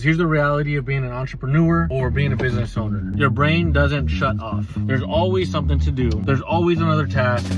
Here's the reality of being an entrepreneur or being a business owner. Your brain doesn't shut off. There's always something to do. There's always another task.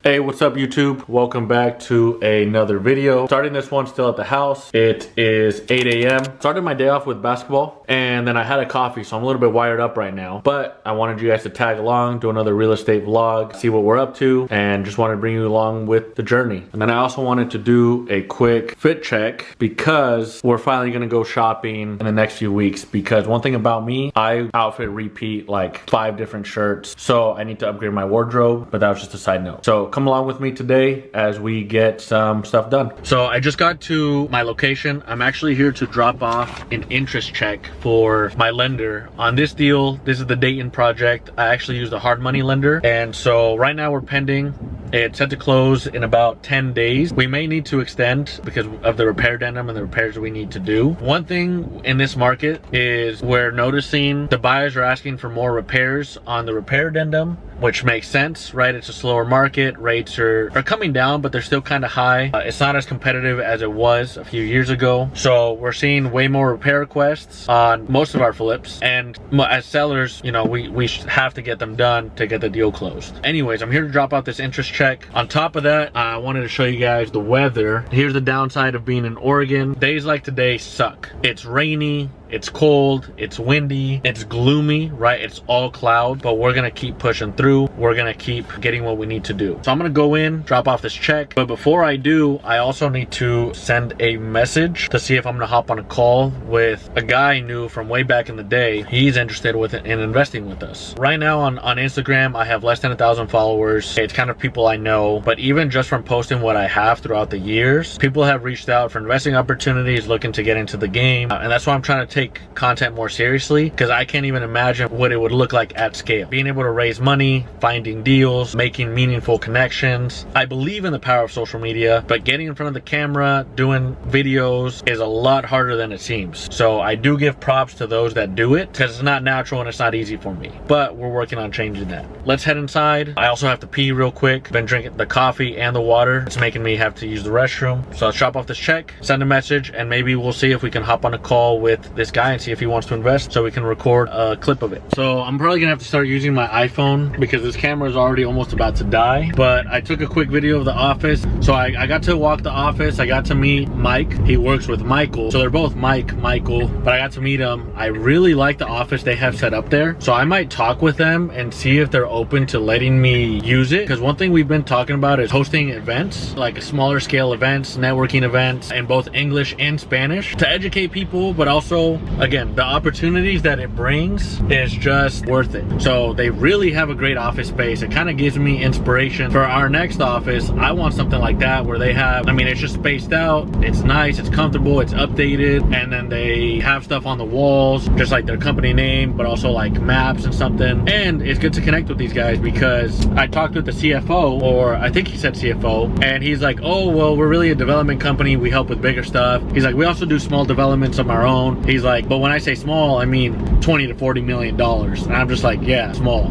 Hey, what's up YouTube? Welcome back to another video. Starting this one still at the house. It is 8 a.m. Started my day off with basketball and then I had a coffee, so I'm a little bit wired up right now. But I wanted you guys to tag along, do another real estate vlog, see what we're up to, and just wanted to bring you along with the journey. And then I also wanted to do a quick fit check because we're finally gonna go shopping in the next few weeks. Because one thing about me, I outfit repeat like 5 different shirts. So I need to upgrade my wardrobe, but that was just a side note. So come along with me today as we get some stuff done. So I just got to my location. I'm actually here to drop off an interest check for my lender on this deal. This is the Dayton project. I actually used a hard money lender, and so right now we're pending. It's set to close in about 10 days. We may need to extend because of the repair addendum and the repairs we need to do. One thing in this market is we're noticing the buyers are asking for more repairs on the repair addendum, which makes sense, right? It's a slower market. Rates are coming down, but they're still kind of high. It's not as competitive as it was a few years ago. So we're seeing way more repair requests on most of our flips. And as sellers, you know, we have to get them done to get the deal closed. Anyways, I'm here to drop out this interest check. On top of that, I wanted to show you guys the weather. Here's the downside of being in Oregon. Days like today suck. It's rainy. It's cold, it's windy, it's gloomy, right? It's all cloud, but we're gonna keep pushing through. We're gonna keep getting what we need to do. So I'm gonna go in, drop off this check. But before I do, I also need to send a message to see if I'm gonna hop on a call with a guy I knew from way back in the day. He's interested in investing with us. Right now on Instagram, I have less than 1,000 followers. It's kind of people I know, but even just from posting what I have throughout the years, people have reached out for investing opportunities, looking to get into the game. And that's why I'm trying to take content more seriously, because I can't even imagine what it would look like at scale. Being able to raise money, finding deals, making meaningful connections. I believe in the power of social media, but getting in front of the camera, doing videos is a lot harder than it seems. So I do give props to those that do it, because it's not natural and it's not easy for me. But we're working on changing that. Let's head inside. I also have to pee real quick. Been drinking the coffee and the water. It's making me have to use the restroom. So let's drop off this check, send a message, and maybe we'll see if we can hop on a call with this guy and see if he wants to invest so we can record a clip of it. So I'm probably gonna have to start using my iPhone because this camera is already almost about to die. But I took a quick video of the office. So I got to walk the office. I got to meet Mike. He works with Michael. So they're both Michael, but I got to meet him. I really like the office they have set up there. So I might talk with them and see if they're open to letting me use it. Because one thing we've been talking about is hosting events, like smaller scale events, networking events in both English and Spanish to educate people, but also, again, the opportunities that it brings is just worth it. So they really have a great office space. It kind of gives me inspiration for our next office. I want something like that where they have, I mean, it's just spaced out, it's nice, it's comfortable, it's updated, and then they have stuff on the walls, just like their company name, but also like maps and something. And it's good to connect with these guys because I talked with the CFO, or I think he said CFO, and he's like, oh, well, we're really a development company. We help with bigger stuff. He's like, we also do small developments of our own. He's like, but when I say small, I mean 20 to 40 million dollars. And I'm just like, yeah, small.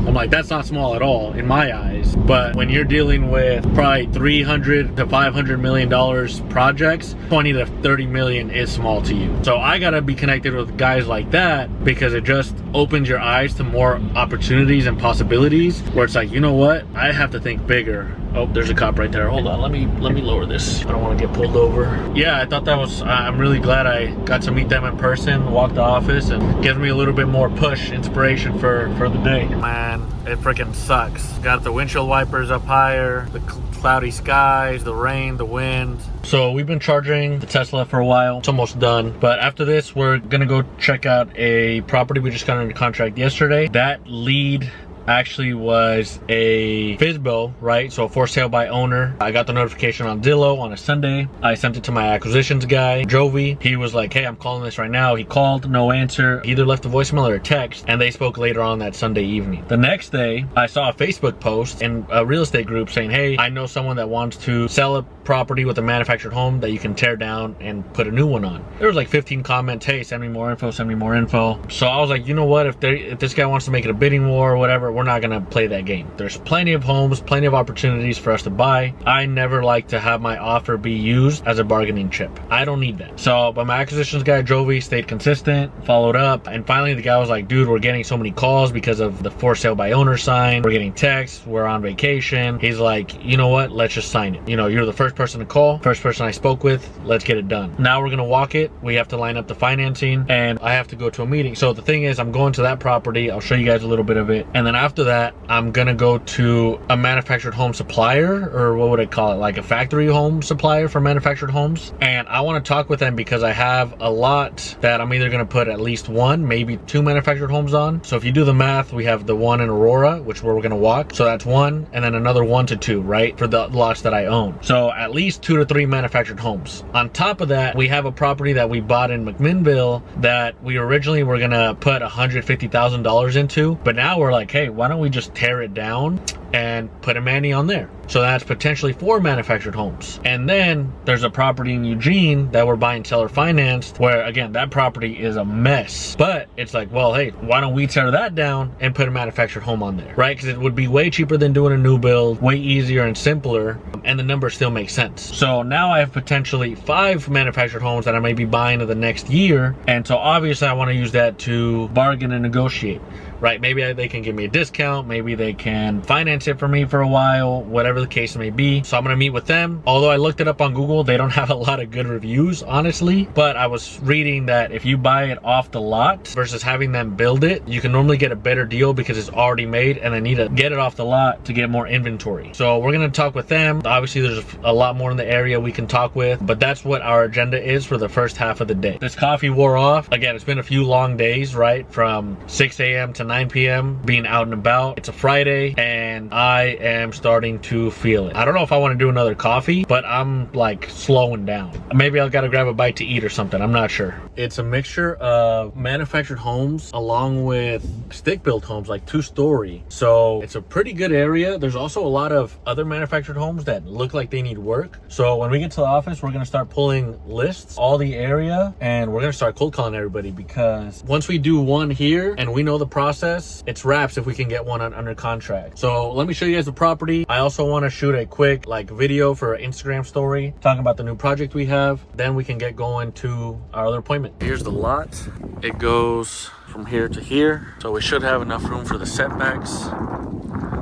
I'm like, that's not small at all in my eyes. But when you're dealing with probably 300 to 500 million dollars projects, 20 to 30 million is small to you. So I gotta be connected with guys like that because it just opens your eyes to more opportunities and possibilities where it's like, you know what? I have to think bigger. Oh, there's a cop right there. Hold on, let me lower this. I don't want to get pulled over. Yeah, I thought that was, I'm really glad I got to meet them in person, walk the office, and gives me a little bit more push, inspiration for the day. Man, it freaking sucks. Got the windshield wipers up higher, the cloudy skies, the rain, the wind. So we've been charging the Tesla for a while. It's almost done. But after this, we're gonna go check out a property we just got under contract yesterday. That lead actually was a FSBO, right? So for sale by owner. I got the notification on Zillow on a Sunday. I sent it to my acquisitions guy, Jovi. He was like, hey, I'm calling this right now. He called, no answer. He either left a voicemail or a text, and they spoke later on that Sunday evening. The next day, I saw a Facebook post in a real estate group saying, hey, I know someone that wants to sell a property with a manufactured home that you can tear down and put a new one on. There was like 15 comments, hey, send me more info, send me more info. So I was like, you know what, if this guy wants to make it a bidding war or whatever, we're not gonna play that game. There's plenty of homes, plenty of opportunities for us to buy. I never like to have my offer be used as a bargaining chip. I don't need that. So, but my acquisitions guy, Jovi, stayed consistent, followed up, and finally the guy was like, dude, we're getting so many calls because of the for sale by owner sign. We're getting texts, we're on vacation. He's like, you know what, let's just sign it. You know, you're the first person to call, first person I spoke with, let's get it done. Now we're gonna walk it. We have to line up the financing, and I have to go to a meeting. So the thing is, I'm going to that property. I'll show you guys a little bit of it. And then after that, I'm gonna go to a manufactured home supplier, or what would I call it? Like a factory home supplier for manufactured homes. And I wanna talk with them because I have a lot that I'm either gonna put at least one, maybe two manufactured homes on. So if you do the math, we have the one in Aurora, which we're gonna walk. So that's one, and then another 1 to 2, right? For the lots that I own. So at least 2 to 3 manufactured homes. On top of that, we have a property that we bought in McMinnville that we originally were gonna put $150,000 into, but now we're like, hey, why don't we just tear it down and put a Manny on there? So that's potentially 4 manufactured homes. And then there's a property in Eugene that we're buying seller financed, where again, that property is a mess. But it's like, well, hey, why don't we tear that down and put a manufactured home on there, right? Because it would be way cheaper than doing a new build, way easier and simpler, and the numbers still make sense. So now I have potentially 5 manufactured homes that I may be buying in the next year. And so obviously I want to use that to bargain and negotiate, right? Maybe they can give me a discount, maybe they can finance it for me for a while, whatever the case may be. So I'm gonna meet with them. Although I looked it up on Google, they don't have a lot of good reviews, honestly. But I was reading that if you buy it off the lot versus having them build it, you can normally get a better deal because it's already made, and they need to get it off the lot to get more inventory. So we're gonna talk with them. Obviously there's a lot more in the area we can talk with, but that's what our agenda is for the first half of the day. This coffee wore off. Again, it's been a few long days, right? From 6 a.m. to 9 p.m. being out and about. It's a Friday and I am starting to feel it. I don't know if I want to do another coffee, but I'm like slowing down. Maybe I'll gotta grab a bite to eat or something. I'm not sure. It's a mixture of manufactured homes along with stick-built homes, like 2-story. So it's a pretty good area. There's also a lot of other manufactured homes that look like they need work. So when we get to the office, we're gonna start pulling lists, all the area, and we're gonna start cold calling everybody, because once we do one here and we know the process, it's wraps if we can get one under contract. So let me show you guys the property. I also want to shoot a quick video for an Instagram story talking about the new project we have. Then we can get going to our other appointment. Here's the lot. It goes from here to here. So we should have enough room for the setbacks.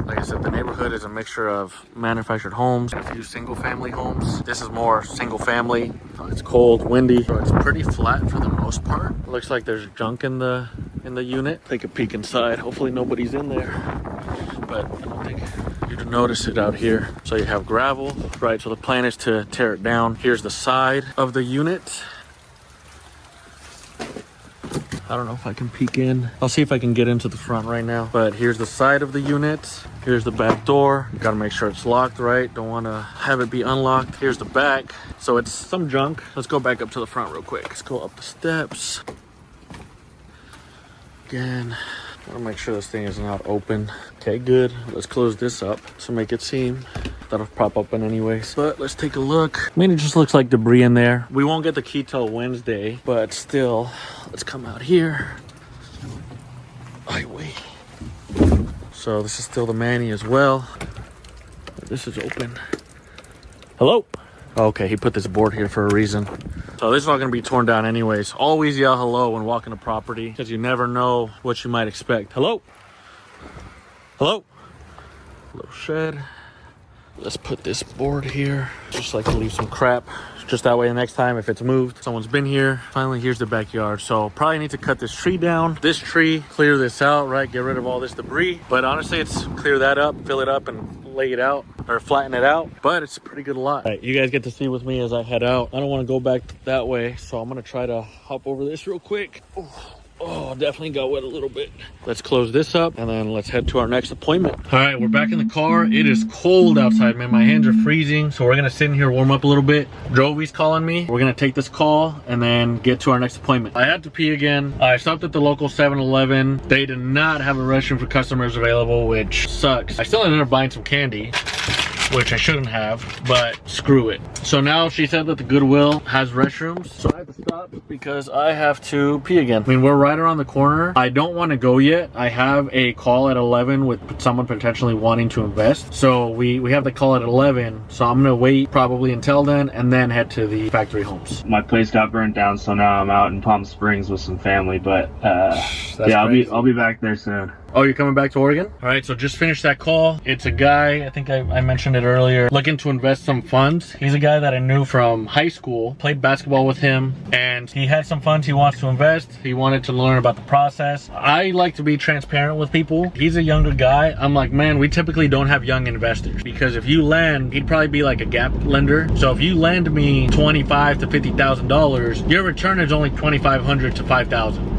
Like I said, the neighborhood is a mixture of manufactured homes and a few single family homes. This is more single family. It's cold, windy, so it's pretty flat for the most part. It looks like there's junk in the unit. Take a peek inside. Hopefully nobody's in there, but I don't think you'd notice it out here. So you have gravel, right? So the plan is to tear it down. Here's the side of the unit. I don't know if I can peek in. I'll see if I can get into the front right now. But here's the side of the unit. Here's the back door. You gotta make sure it's locked, right? Don't wanna have it be unlocked. Here's the back. So it's some junk. Let's go back up to the front real quick. Let's go up the steps. Again, I wanna make sure this thing is not open. Okay, good. Let's close this up to make it seem. That'll prop open anyways. But let's take a look. I mean, it just looks like debris in there. We won't get the key till Wednesday, but still, let's come out here. Wait. So this is still the Manny as well. This is open. Hello? Okay, he put this board here for a reason. So this is all gonna be torn down anyways. Always yell hello when walking a property, because you never know what you might expect. Hello? Hello? Little shed. Let's put this board here. Just like to leave some crap. Just that way the next time if it's moved, someone's been here. Finally, here's the backyard. So probably need to cut this tree down. This tree, clear this out, right? Get rid of all this debris. But honestly, it's clear that up, fill it up, and lay it out or flatten it out. But it's a pretty good lot. All right, you guys get to see with me as I head out. I don't want to go back that way, so I'm gonna try to hop over this real quick. Oh, definitely got wet a little bit. Let's close this up and then let's head to our next appointment. All right, we're back in the car. It is cold outside, man. My hands are freezing. So we're gonna sit in here, warm up a little bit. Jovi's calling me. We're gonna take this call and then get to our next appointment. I had to pee again. I stopped at the local 7-Eleven. They did not have a restroom for customers available, which sucks. I still ended up buying some candy, which I shouldn't have, but screw it. So now she said that the Goodwill has restrooms, so I have to stop because I have to pee again. I mean, we're right around the corner. I don't want to go yet. I have a call at 11 with someone potentially wanting to invest. So we have the call at 11, so I'm gonna wait probably until then and then head to the factory homes. My place got burnt down, so now I'm out in Palm Springs with some family, but yeah, I'll be back there soon. Oh, you're coming back to Oregon? All right, so just finished that call. It's a guy, I think I mentioned it earlier, looking to invest some funds. He's a guy that I knew from high school, played basketball with him, and he had some funds he wants to invest. He wanted to learn about the process. I like to be transparent with people. He's a younger guy. I'm like, man, we typically don't have young investors because if you lend, he'd probably be like a gap lender. So if you lend me $25,000 to $50,000, your return is only $2,500 to $5,000.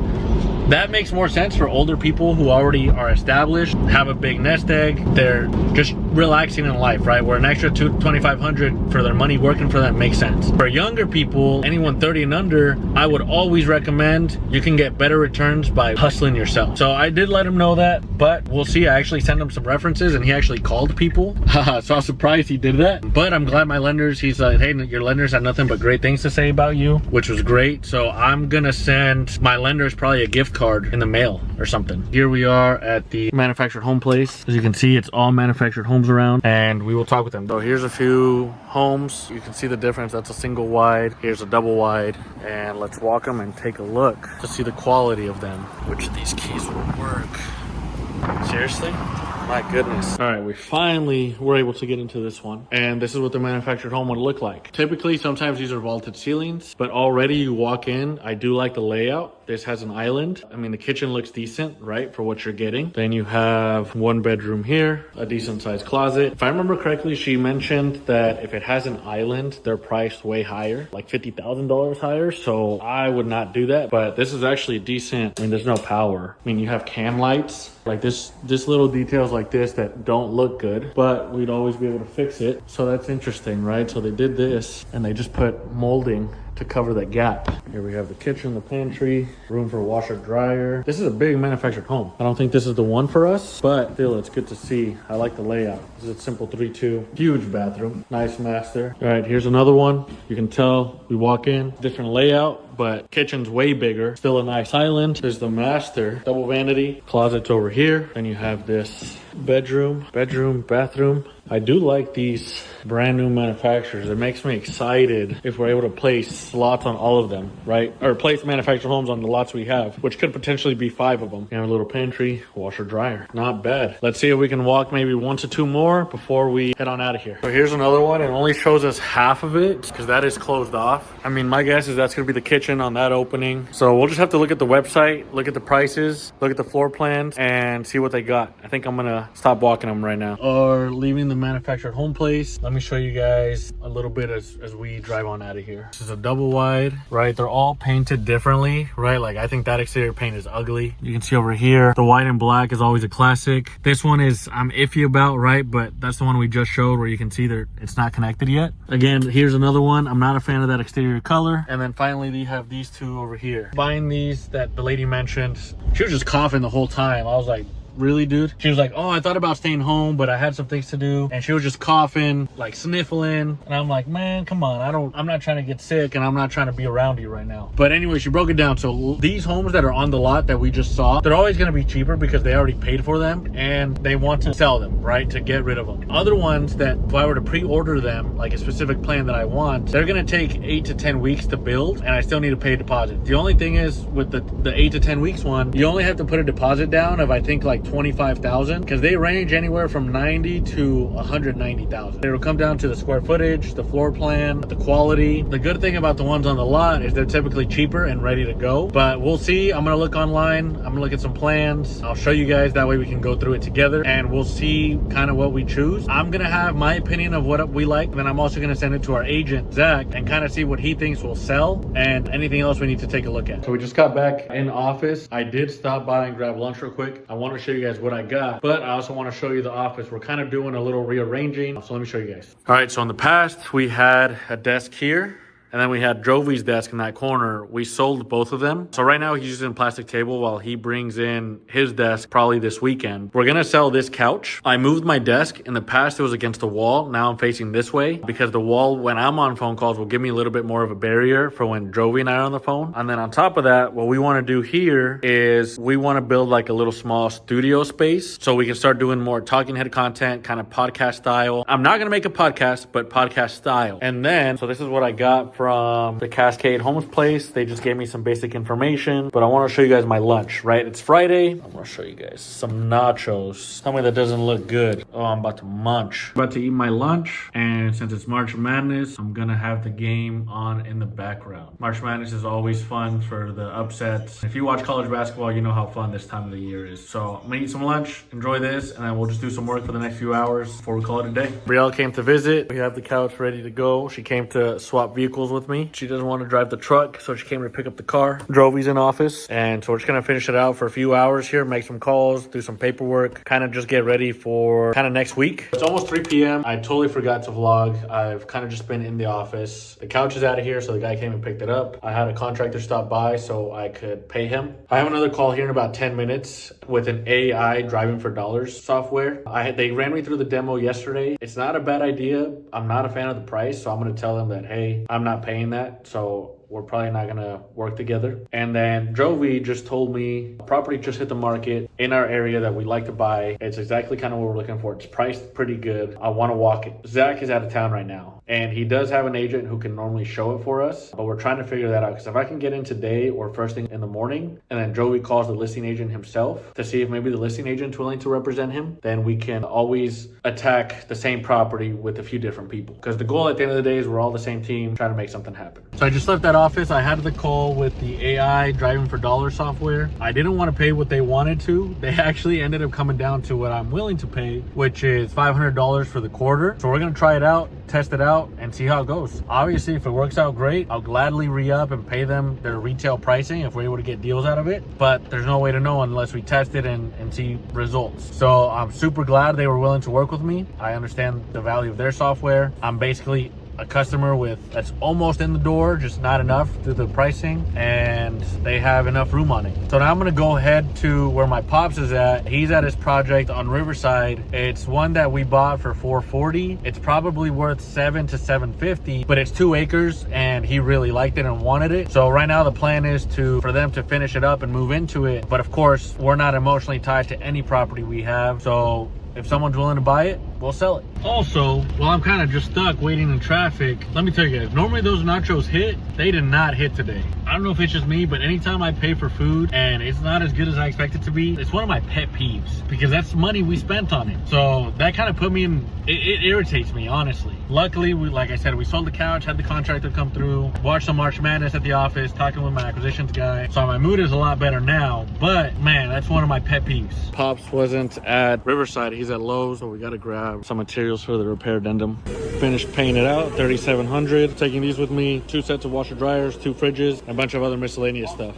That makes more sense for older people who already are established, have a big nest egg. They're just relaxing in life, right? Where an extra $2,500 for their money working for them makes sense. For younger people, anyone 30 and under, I would always recommend you can get better returns by hustling yourself. So I did let him know that, but we'll see. I actually sent him some references and he actually called people. So I was surprised he did that. But I'm glad my lenders, he's like, hey, your lenders had nothing but great things to say about you, which was great. So I'm gonna send my lenders probably a gift card in the mail or something. Here we are at the manufactured home place. As you can see, it's all manufactured homes around, and we will talk with them. So here's a few homes. You can see the difference. That's a single wide. Here's a double wide, and let's walk them and take a look to see the quality of them. Which of these keys will work? Seriously? My goodness. All right, we finally were able to get into this one. And this is what the manufactured home would look like. Typically, sometimes these are vaulted ceilings, but already you walk in, I do like the layout. This has an island. I mean, the kitchen looks decent, right, for what you're getting. Then you have one bedroom here, a decent sized closet. If I remember correctly, she mentioned that if it has an island, they're priced way higher, like $50,000 higher. So I would not do that, but this is actually decent. I mean, there's no power. I mean, you have can lights. Like this little details like this that don't look good, but we'd always be able to fix it. So that's interesting, right? So they did this and they just put molding to cover that gap. Here we have the kitchen, the pantry, room for a washer dryer. This is a big manufactured home. I don't think this is the one for us, but still it's good to see. I like the layout. This is a simple 3-2, huge bathroom, nice master. All right, here's another one. You can tell we walk in, different layout, but kitchen's way bigger. Still a nice island. There's the master, double vanity, closets over here. Then you have this bedroom, bathroom. I do like these brand new manufacturers. It makes me excited if we're able to place lots on all of them, right? Or place manufactured homes on the lots we have, which could potentially be 5 of them. You have a little pantry, washer dryer. Not bad. Let's see if we can walk maybe 1 to 2 more before we head on out of here. So here's another one. It only shows us half of it because that is closed off. I mean, my guess is that's gonna be the kitchen on that opening. So we'll just have to look at the website, look at the prices, look at the floor plans, and see what they got. I think I'm gonna stop walking them right now. Or leaving the manufactured home place. Let me show you guys a little bit as we drive on out of here. This is a double wide, right? They're all painted differently, right? Like I think that exterior paint is ugly. You can see over here, the white and black is always a classic. This one is I'm iffy about, right? But that's the one we just showed where you can see that it's not connected yet. Again, here's another one. I'm not a fan of that exterior color. And then finally, you have these two over here. Buying these that the lady mentioned, she was just coughing the whole time. I was like, really, dude? She was like, oh, I thought about staying home, but I had some things to do. And she was just coughing, like sniffling. And I'm like, man, come on. I'm not trying to get sick and I'm not trying to be around you right now. But anyway, she broke it down. So these homes that are on the lot that we just saw, they're always going to be cheaper because they already paid for them and they want to sell them, right? To get rid of them. Other ones that if I were to pre-order them, like a specific plan that I want, they're going to take 8 to 10 weeks to build and I still need to pay a deposit. The only thing is with the 8 to 10 weeks one, you only have to put a deposit down of I think like like 25,000 because they range anywhere from 90 to 190,000. It'll come down to the square footage, the floor plan, the quality. The good thing about the ones on the lot is they're typically cheaper and ready to go, but we'll see. I'm gonna look online. I'm gonna look at some plans. I'll show you guys, that way we can go through it together and we'll see kind of what we choose. I'm gonna have my opinion of what we like, and then I'm also gonna send it to our agent Zach and kind of see what he thinks will sell and anything else we need to take a look at. So we just got back in office. I did stop by and grab lunch real quick. I want to show you guys what I got, but I also want to show you the office. We're kind of doing a little rearranging, so let me show you guys. All right, so in the past we had a desk here, and then we had Jovi's desk in that corner. We sold both of them. So right now he's using a plastic table while he brings in his desk probably this weekend. We're gonna sell this couch. I moved my desk. In the past it was against the wall. Now I'm facing this way because the wall when I'm on phone calls will give me a little bit more of a barrier for when Jovi and I are on the phone. And then on top of that, what we wanna do here is we wanna build like a little small studio space so we can start doing more talking head content, kind of podcast style. I'm not gonna make a podcast, but podcast style. And then, so this is what I got from the Cascade Homes Place. They just gave me some basic information, but I want to show you guys my lunch, right? It's Friday. I'm going to show you guys some nachos. Tell me that doesn't look good. Oh, I'm about to munch. I'm about to eat my lunch, and since it's March Madness, I'm going to have the game on in the background. March Madness is always fun for the upsets. If you watch college basketball, you know how fun this time of the year is. So I'm going to eat some lunch, enjoy this, and then we'll just do some work for the next few hours before we call it a day. Brielle came to visit. We have the couch ready to go. She came to swap vehicles with me. She doesn't want to drive the truck, so she came to pick up the car. Jovi's in office, and so we're just gonna finish it out for a few hours here, make some calls, do some paperwork, kind of just get ready for kind of next week. It's almost 3 p.m. I totally forgot to vlog. I've kind of just been in the office. The couch is out of here, so the guy came and picked it up. I had a contractor stop by so I could pay him. I have another call here in about 10 minutes with an AI driving for dollars software. They ran me through the demo yesterday. It's not a bad idea. I'm not a fan of the price, so I'm gonna tell them that, hey, I'm not paying that, so we're probably not gonna work together. And then Jovi just told me a property just hit the market in our area that we like to buy. It's exactly kind of what we're looking for. It's priced pretty good. I want to walk it. Zach is out of town right now, and he does have an agent who can normally show it for us, but we're trying to figure that out, because if I can get in today or first thing in the morning, and then Jovi calls the listing agent himself to see if maybe the listing agent's willing to represent him, then we can always attack the same property with a few different people, because the goal at the end of the day is we're all the same team trying to make something happen. So I just left that office. I had the call with the AI driving for dollars software. I didn't want to pay what they wanted to. They actually ended up coming down to what I'm willing to pay, which is $500 for the quarter. So we're gonna try it out, test it out, and see how it goes. Obviously, if it works out great, I'll gladly re-up and pay them their retail pricing if we're able to get deals out of it. But there's no way to know unless we test it and see results. So I'm super glad they were willing to work with me. I understand the value of their software. I'm basically a customer that's almost in the door, just not enough through the pricing, and they have enough room on it. So now I'm gonna go ahead to where my pops is at. He's at his project on Riverside. It's one that we bought for $440. It's probably worth $700 to $750, but it's 2 acres and he really liked it and wanted it. So right now the plan is for them to finish it up and move into it. But of course, we're not emotionally tied to any property we have. So if someone's willing to buy it, we'll sell it. Also, while I'm kind of just stuck waiting in traffic, let me tell you guys, normally those nachos hit. They did not hit today. I don't know if it's just me, but anytime I pay for food and it's not as good as I expect it to be, it's one of my pet peeves, because that's money we spent on it. So that kind of put me in, it irritates me, honestly. Luckily, like I said, we sold the couch, had the contractor come through, watched some March Madness at the office, talking with my acquisitions guy. So my mood is a lot better now, but man, that's one of my pet peeves. Pops wasn't at Riverside, he's at Lowe's, so we got to grab some materials for the repair addendum. Finished paying it out, $3,700. Taking these with me, 2 sets of washer dryers, 2 fridges, and a bunch of other miscellaneous stuff.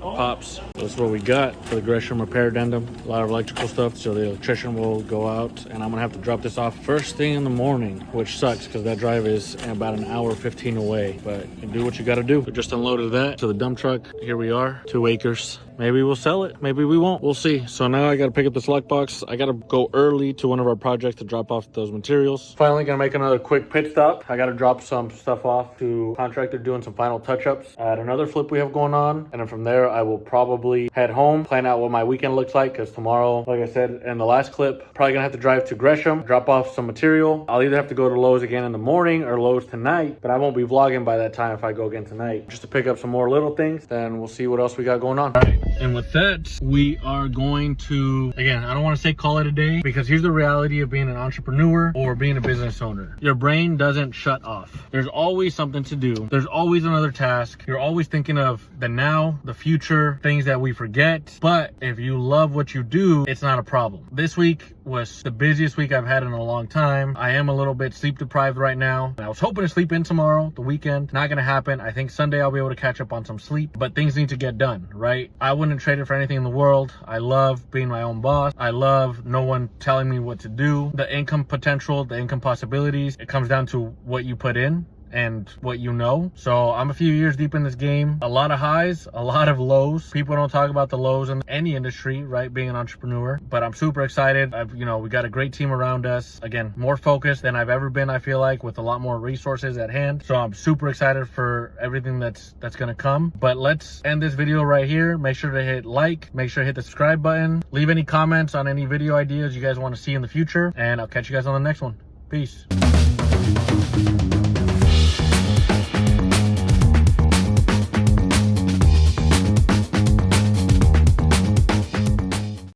Pops. That's what we got for the Gresham repair addendum. A lot of electrical stuff, so the electrician will go out, and I'm gonna have to drop this off first thing in the morning, which sucks because that drive is about an hour 15 away, but you do what you gotta do. We just unloaded that to the dump truck. Here we are, 2 acres. Maybe we'll sell it, maybe we won't, we'll see. So now I gotta pick up this lockbox. I gotta go early to one of our projects to drop off those materials. Finally gonna make another quick pit stop. I gotta drop some stuff off to contractor doing some final touch-ups at another flip we have going on. And then from there, I will probably head home, plan out what my weekend looks like, because tomorrow, like I said in the last clip, probably gonna have to drive to Gresham, drop off some material. I'll either have to go to Lowe's again in the morning or Lowe's tonight, but I won't be vlogging by that time if I go again tonight. Just to pick up some more little things, then we'll see what else we got going on. All right. And with that, we are going to, again, I don't want to say call it a day, because here's the reality of being an entrepreneur or being a business owner. Your brain doesn't shut off. There's always something to do. There's always another task. You're always thinking of the now, the future, things that we forget. But if you love what you do, it's not a problem. This week was the busiest week I've had in a long time. I am a little bit sleep deprived right now. I was hoping to sleep in tomorrow, the weekend. Not gonna happen. I think Sunday I'll be able to catch up on some sleep, but things need to get done, right? I wouldn't trade it for anything in the world. I love being my own boss. I love no one telling me what to do. The income potential, the income possibilities, it comes down to what you put in and what you know. So I'm a few years deep in this game. A lot of highs, a lot of lows. People don't talk about the lows in any industry, right? Being an entrepreneur, but I'm super excited. We got a great team around us. Again, more focused than I've ever been, I feel like, with a lot more resources at hand. So I'm super excited for everything that's gonna come. But let's end this video right here. Make sure to hit like, make sure to hit the subscribe button. Leave any comments on any video ideas you guys want to see in the future, and I'll catch you guys on the next one. Peace.